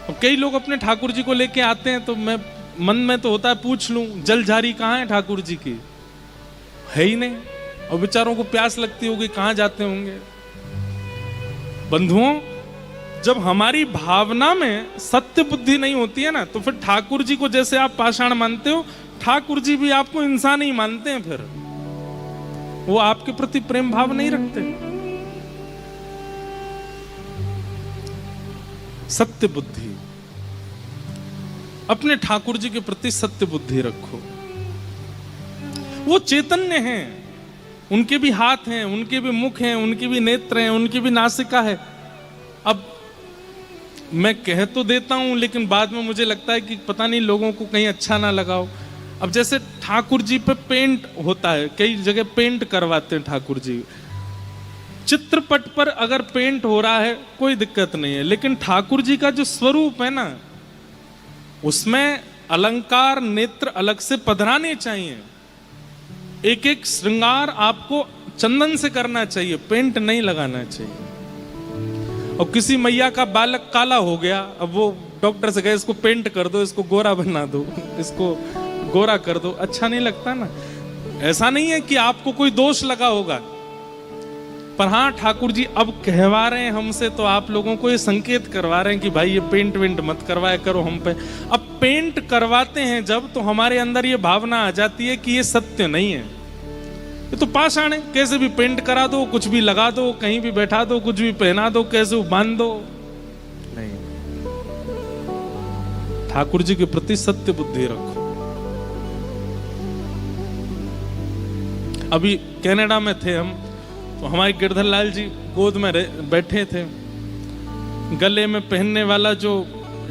और कई लोग अपने ठाकुर जी को लेके आते हैं तो मैं मन में तो होता है पूछ लूं जलझारी कहाँ है ठाकुर जी की, है ही नहीं। और बेचारों को प्यास लगती होगी, कहां जाते होंगे। बंधुओं, जब हमारी भावना में सत्य बुद्धि नहीं होती है ना, तो फिर ठाकुर जी को जैसे आप पाषाण मानते हो, ठाकुर जी भी आपको इंसान ही मानते हैं। फिर वो आपके प्रति प्रेम भाव नहीं रखते। सत्य बुद्धि, अपने ठाकुर जी के प्रति सत्य बुद्धि रखो। वो चैतन्य हैं, उनके भी हाथ हैं, उनके भी मुख हैं, उनके भी नेत्र हैं, उनकी भी नासिका है। अब मैं कह तो देता हूं, लेकिन बाद में मुझे लगता है कि पता नहीं लोगों को कहीं अच्छा ना लगाओ। अब जैसे ठाकुर जी पे पेंट होता है, कई जगह पेंट करवाते हैं ठाकुर जी। चित्रपट पर अगर पेंट हो रहा है कोई दिक्कत नहीं है, लेकिन ठाकुर जी का जो स्वरूप है ना, उसमें अलंकार नेत्र अलग से पधराने चाहिए। एक एक श्रृंगार आपको चंदन से करना चाहिए, पेंट नहीं लगाना चाहिए। और किसी मैया का बालक काला हो गया, अब वो डॉक्टर से कहे इसको पेंट कर दो, इसको गोरा बना दो, इसको गोरा कर दो, अच्छा नहीं लगता ना। ऐसा नहीं है कि आपको कोई दोष लगा होगा, पर हाँ ठाकुर जी अब कहवा रहे हैं हमसे, तो आप लोगों को ये संकेत करवा रहे हैं कि भाई ये पेंट वेंट मत करवाया करो हम पे। अब पेंट करवाते हैं जब, तो हमारे अंदर ये भावना आ जाती है कि ये सत्य नहीं है, ये तो पाषाण है, कैसे भी पेंट करा दो, कुछ भी लगा दो, कहीं भी बैठा दो, कुछ भी पहना दो, कैसे बांध दो। नहीं, ठाकुर जी के प्रति सत्य बुद्धि रखो। अभी कनाडा में थे हम, तो हमारे गिरधर लाल जी गोद में बैठे थे। गले में पहनने वाला जो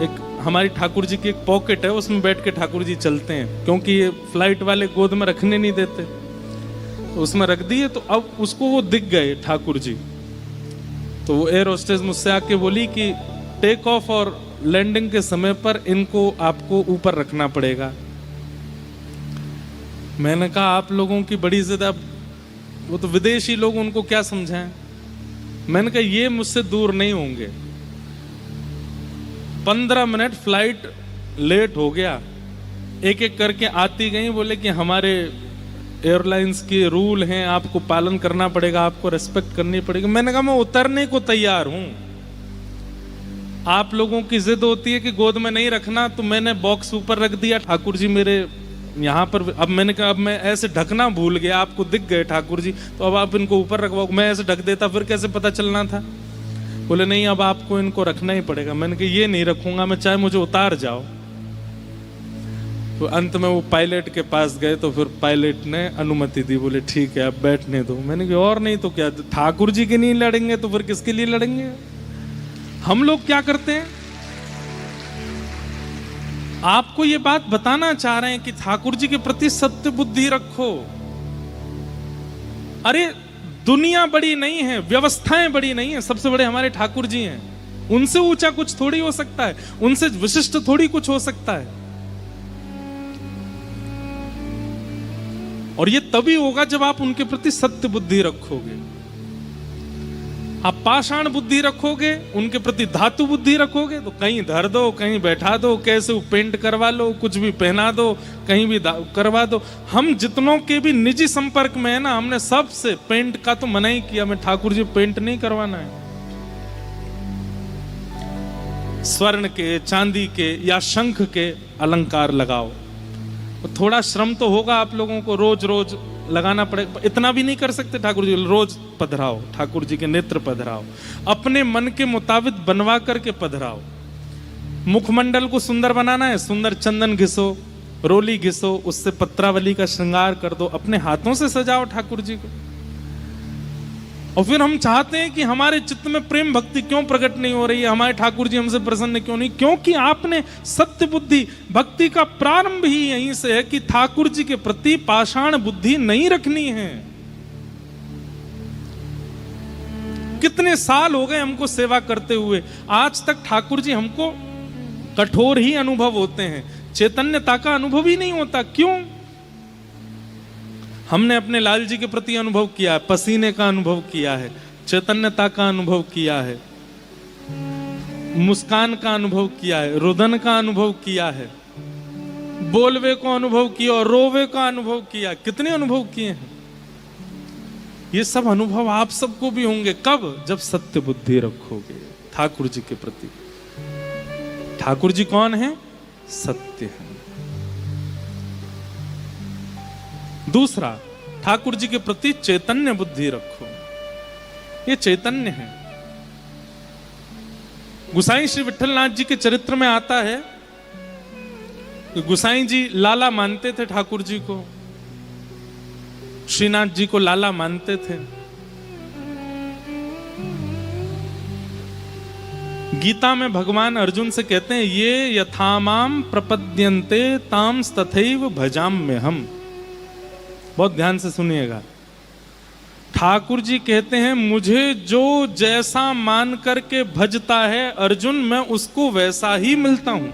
एक हमारी ठाकुर जी की एक पॉकेट है, उसमें बैठ के ठाकुर जी चलते हैं, क्योंकि ये फ्लाइट वाले गोद में रखने नहीं देते, तो उसमें रख दिए। तो अब उसको वो दिख गए ठाकुर जी, तो वो एयर होस्टेस मुझसे आके बोली कि टेक ऑफ और लैंडिंग के समय पर इनको आपको ऊपर रखना पड़ेगा। मैंने कहा आप लोगों की बड़ी जिद, वो तो विदेशी लोग, उनको क्या समझाएं। मैंने कहा ये मुझसे दूर नहीं होंगे। 15 मिनट फ्लाइट लेट हो गया, एक एक करके आती गई, बोले कि हमारे एयरलाइंस के रूल हैं, आपको पालन करना पड़ेगा, आपको रेस्पेक्ट करनी पड़ेगी। मैंने कहा मैं उतरने को तैयार हूं, आप लोगों की जिद होती है कि गोद में नहीं रखना, तो मैंने बॉक्स ऊपर रख दिया, ठाकुर जी मेरे यहाँ पर। अब मैंने कहा अब मैं ऐसे ढकना भूल गया, आपको दिख गए ठाकुर जी, तो अब आप इनको ऊपर रखवाओ। मैं ऐसे ढक देता फिर कैसे पता चलना था। बोले नहीं अब आपको इनको रखना ही पड़ेगा। मैंने कहा ये नहीं रखूंगा मैं, चाहे मुझे उतार जाओ। तो अंत में वो पायलट के पास गए, तो फिर पायलट ने अनुमति दी, बोले ठीक है अब बैठने दो। मैंने कहा और नहीं तो क्या, ठाकुर जी के नहीं लड़ेंगे तो फिर किसके लिए लड़ेंगे। हम लोग क्या करते हैं, आपको ये बात बताना चाह रहे हैं कि ठाकुर जी के प्रति सत्य बुद्धि रखो। अरे दुनिया बड़ी नहीं है, व्यवस्थाएं बड़ी नहीं है, सबसे बड़े हमारे ठाकुर जी हैं। उनसे ऊंचा कुछ थोड़ी हो सकता है, उनसे विशिष्ट थोड़ी कुछ हो सकता है। और ये तभी होगा जब आप उनके प्रति सत्य बुद्धि रखोगे। आप पाषाण बुद्धि रखोगे, उनके प्रति धातु बुद्धि रखोगे, तो कहीं धर दो, कहीं बैठा दो, कैसे पेंट करवा लो, कुछ भी पहना दो, कहीं भी करवा दो। हम जितनों के भी निजी संपर्क में है ना, हमने सबसे पेंट का तो मना ही किया, मैं ठाकुर जी पेंट नहीं करवाना है। स्वर्ण के, चांदी के या शंख के अलंकार लगाओ। थोड़ा श्रम तो होगा आप लोगों को, रोज रोज लगाना पड़ेगा, इतना भी नहीं कर सकते। ठाकुर जी रोज पधराओ, ठाकुर जी के नेत्र पधराओ, अपने मन के मुताबिक बनवा करके पधराओ। मुखमंडल को सुंदर बनाना है, सुंदर चंदन घिसो, रोली घिसो, उससे पत्रावली का श्रृंगार कर दो, अपने हाथों से सजाओ ठाकुर जी को। और फिर हम चाहते हैं कि हमारे चित्त में प्रेम भक्ति क्यों प्रकट नहीं हो रही है, हमारे ठाकुर जी हमसे प्रसन्न क्यों नहीं, क्योंकि आपने सत्य बुद्धि, भक्ति का प्रारंभ ही यहीं से है कि ठाकुर जी के प्रति पाषाण बुद्धि नहीं रखनी है। कितने साल हो गए हमको सेवा करते हुए, आज तक ठाकुर जी हमको कठोर ही अनुभव होते हैं, चैतन्यता का अनुभव ही नहीं होता। क्यों? हमने अपने लाल जी के प्रति अनुभव किया है, पसीने का अनुभव किया है, चैतन्यता का अनुभव किया है, मुस्कान का अनुभव किया है, रुदन का अनुभव किया है, बोलवे को अनुभव किया और रोवे का अनुभव किया। कितने अनुभव किए हैं। ये सब अनुभव आप सबको भी होंगे। कब? जब सत्य बुद्धि रखोगे ठाकुर जी के प्रति। ठाकुर जी कौन है? सत्य है। दूसरा, ठाकुर जी के प्रति चैतन्य बुद्धि रखो। ये चैतन्य है। गुसाई श्री विठलनाथ जी के चरित्र में आता है कि गुसाई जी लाला मानते थे ठाकुर जी को, श्रीनाथ जी को लाला मानते थे। गीता में भगवान अर्जुन से कहते हैं, ये यथामाम प्रपद्यन्ते ताम तथैव भजाम्यहम्। बहुत ध्यान से सुनिएगा। ठाकुर जी कहते हैं, मुझे जो जैसा मान करके भजता है अर्जुन, मैं उसको वैसा ही मिलता हूं।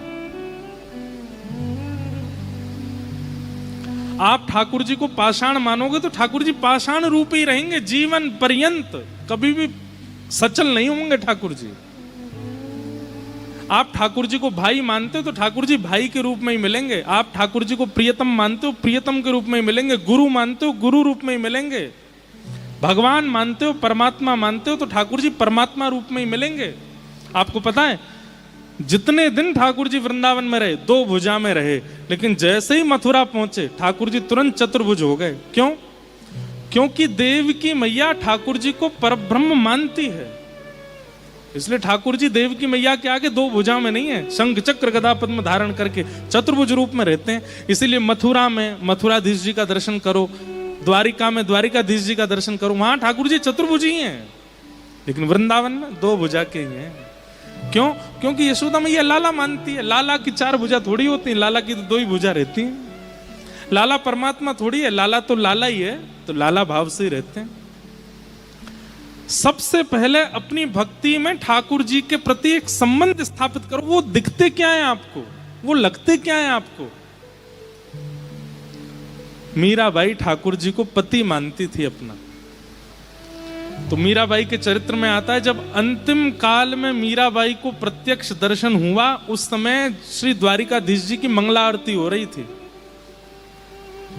आप ठाकुर जी को पाषाण मानोगे तो ठाकुर जी पाषाण रूप ही रहेंगे जीवन पर्यंत, कभी भी सचल नहीं होंगे ठाकुर जी। आप ठाकुर जी को भाई मानते हो तो ठाकुर जी भाई के रूप में ही मिलेंगे। आप ठाकुर जी को प्रियतम मानते हो, प्रियतम के रूप में ही मिलेंगे। गुरु मानते हो, गुरु रूप में ही मिलेंगे। भगवान मानते हो, परमात्मा मानते हो तो ठाकुर जी परमात्मा रूप में ही मिलेंगे। आपको पता है, जितने दिन ठाकुर जी वृंदावन में रहे, 2 भुजा में रहे, लेकिन जैसे ही मथुरा पहुंचे ठाकुर जी तुरंत चतुर्भुज हो गए। क्यों? क्योंकि देव की मैया ठाकुर जी को परब्रह्म मानती है। इसलिए ठाकुर जी देव की मैया के आगे 2 भुजा में नहीं है, शंख चक्र गदा पद्म धारण करके चतुर्भुज रूप में रहते हैं। इसीलिए मथुरा में मथुराधीश जी का दर्शन करो, द्वारिका में द्वारिकाधीश जी का दर्शन करो, वहां ठाकुर जी चतुर्भुज ही हैं। लेकिन वृंदावन में 2 भुजा के ही हैं। क्यों? क्योंकि यशोदा मैया लाला मानती है। लाला की 4 भुजा थोड़ी होती है, लाला की तो 2 ही भुजा रहती हैं। लाला परमात्मा थोड़ी है, लाला तो लाला ही है, तो लाला भाव से ही रहते हैं। सबसे पहले अपनी भक्ति में ठाकुर जी के प्रति एक संबंध स्थापित करो। वो दिखते क्या है आपको, वो लगते क्या है आपको। मीराबाई ठाकुर जी को पति मानती थी अपना। तो मीराबाई के चरित्र में आता है, जब अंतिम काल में मीराबाई को प्रत्यक्ष दर्शन हुआ, उस समय श्री द्वारिकाधीश जी की मंगला आरती हो रही थी।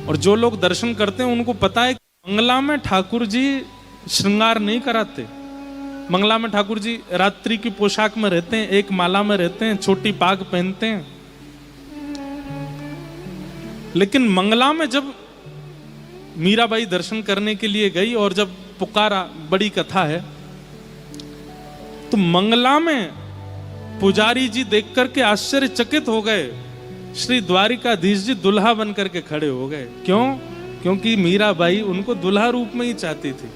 और जो लोग दर्शन करते हैं उनको पता है कि मंगला में ठाकुर जी श्रृंगार नहीं कराते। मंगला में ठाकुर जी रात्रि की पोशाक में रहते हैं, एक माला में रहते हैं, छोटी पाग पहनते हैं। लेकिन मंगला में जब मीराबाई दर्शन करने के लिए गई और जब पुकारा, बड़ी कथा है, तो मंगला में पुजारी जी देख करके आश्चर्यचकित हो गए। श्री द्वारिकाधीश जी दुल्हा बन करके खड़े हो गए। क्यों? क्योंकि मीराबाई उनको दुल्हा रूप में ही चाहती थी।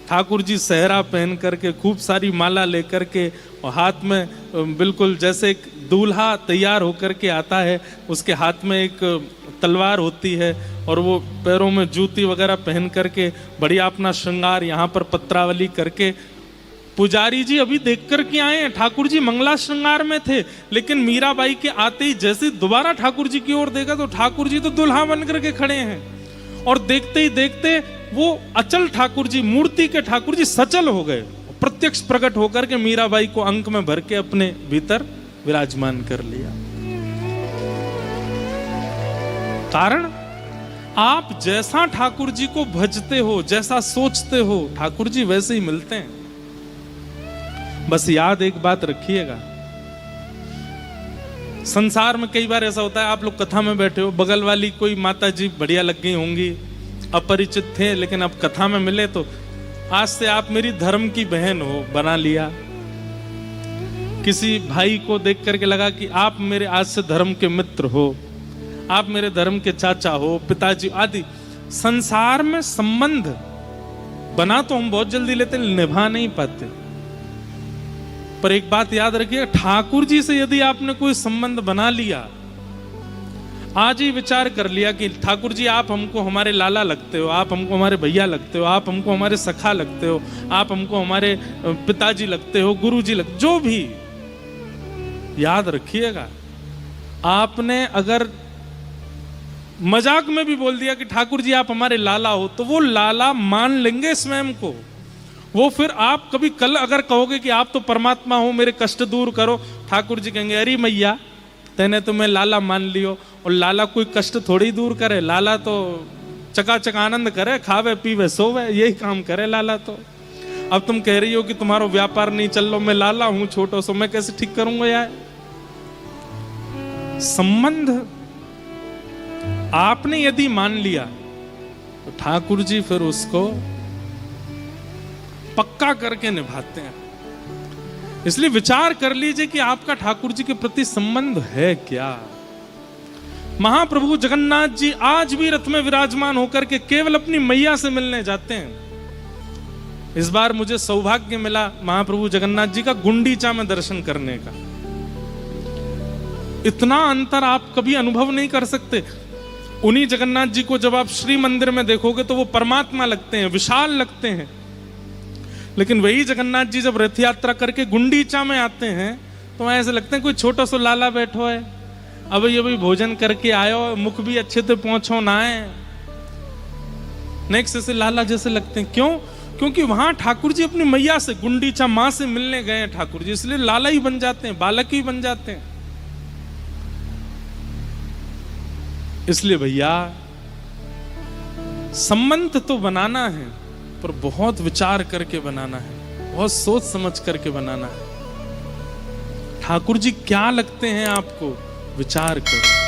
ठाकुर जी सहरा पहन करके, खूब सारी माला लेकर के, और हाथ में बिल्कुल जैसे एक दूल्हा तैयार होकर के आता है, उसके हाथ में एक तलवार होती है और वो पैरों में जूती वगैरह पहन करके बढ़िया अपना श्रृंगार यहाँ पर पत्रावली करके। पुजारी जी अभी देख कर के आए हैं, ठाकुर जी मंगला श्रृंगार में थे, लेकिन मीराबाई के आते ही जैसे दोबारा ठाकुर जी की ओर देखा तो ठाकुर जी तो दुल्हा बन करके खड़े हैं। और देखते ही देखते वो अचल ठाकुर जी, मूर्ति के ठाकुर जी सचल हो गए, प्रत्यक्ष प्रकट होकर के मीराबाई को अंक में भर के अपने भीतर विराजमान कर लिया। कारण, आप जैसा ठाकुर जी को भजते हो, जैसा सोचते हो, ठाकुर जी वैसे ही मिलते हैं। बस याद एक बात रखिएगा, संसार में कई बार ऐसा होता है, आप लोग कथा में बैठे हो, बगल वाली कोई माता जी बढ़िया लग गई होंगी, अपरिचित थे, लेकिन अब कथा में मिले तो आज से आप मेरी धर्म की बहन हो बना लिया। किसी भाई को देख करके लगा कि आप मेरे आज से धर्म के मित्र हो, आप मेरे धर्म के चाचा हो, पिताजी आदि। संसार में संबंध बना तो हम बहुत जल्दी लेते, निभा नहीं पाते। पर एक बात याद रखिए, ठाकुर जी से यदि आपने कोई संबंध बना लिया, आज ही विचार कर लिया कि ठाकुर जी आप हमको हमारे लाला लगते हो, आप हमको हमारे भैया लगते हो, आप हमको हमारे सखा लगते हो, आप हमको हमारे पिताजी लगते हो, गुरुजी लगते, जो भी, याद रखिएगा, आपने अगर मजाक में भी बोल दिया कि ठाकुर जी आप हमारे लाला हो, तो वो लाला मान लेंगे स्वयं को, वो फिर आप कभी कल अगर कहोगे कि आप तो परमात्मा हो, मेरे कष्ट दूर करो, ठाकुर जी कहेंगे अरे मैया तेने तुम्हें लाला मान लियो, और लाला कोई कष्ट थोड़ी दूर करे, लाला तो चकाचक आनंद करे, खावे पीवे सोवे, यही काम करे लाला तो। अब तुम कह रही हो कि तुम्हारा व्यापार नहीं चल लो, मैं लाला हूं छोटो सो, मैं कैसे ठीक करूंगा यार। संबंध आपने यदि मान लिया तो ठाकुर जी फिर उसको पक्का करके निभाते हैं। इसलिए विचार कर लीजिए कि आपका ठाकुर जी के प्रति संबंध है क्या। महाप्रभु जगन्नाथ जी आज भी रथ में विराजमान होकर के केवल अपनी मैया से मिलने जाते हैं। इस बार मुझे सौभाग्य मिला महाप्रभु जगन्नाथ जी का गुंडीचा में दर्शन करने का। इतना अंतर आप कभी अनुभव नहीं कर सकते। उन्हीं जगन्नाथ जी को जब आप श्री मंदिर में देखोगे तो वो परमात्मा लगते हैं, विशाल लगते हैं। लेकिन वही जगन्नाथ जी जब रथ यात्रा करके गुंडीचा में आते हैं तो ऐसे लगते हैं कोई छोटा सा लाला बैठो है, अभी भोजन करके आयो, मुख भी अच्छे से पहुंचो ना है, नेक्स्ट से लाला जैसे लगते हैं। क्यों? क्योंकि वहां ठाकुर जी अपनी मैया से, गुंडीचा मां से मिलने गए हैं ठाकुर जी, इसलिए लाला ही बन जाते हैं, बालक ही बन जाते हैं। इसलिए भैया संबंध तो बनाना है पर बहुत विचार करके बनाना है, बहुत सोच समझ करके बनाना है। ठाकुर जी क्या लगते हैं आपको, विचार करो।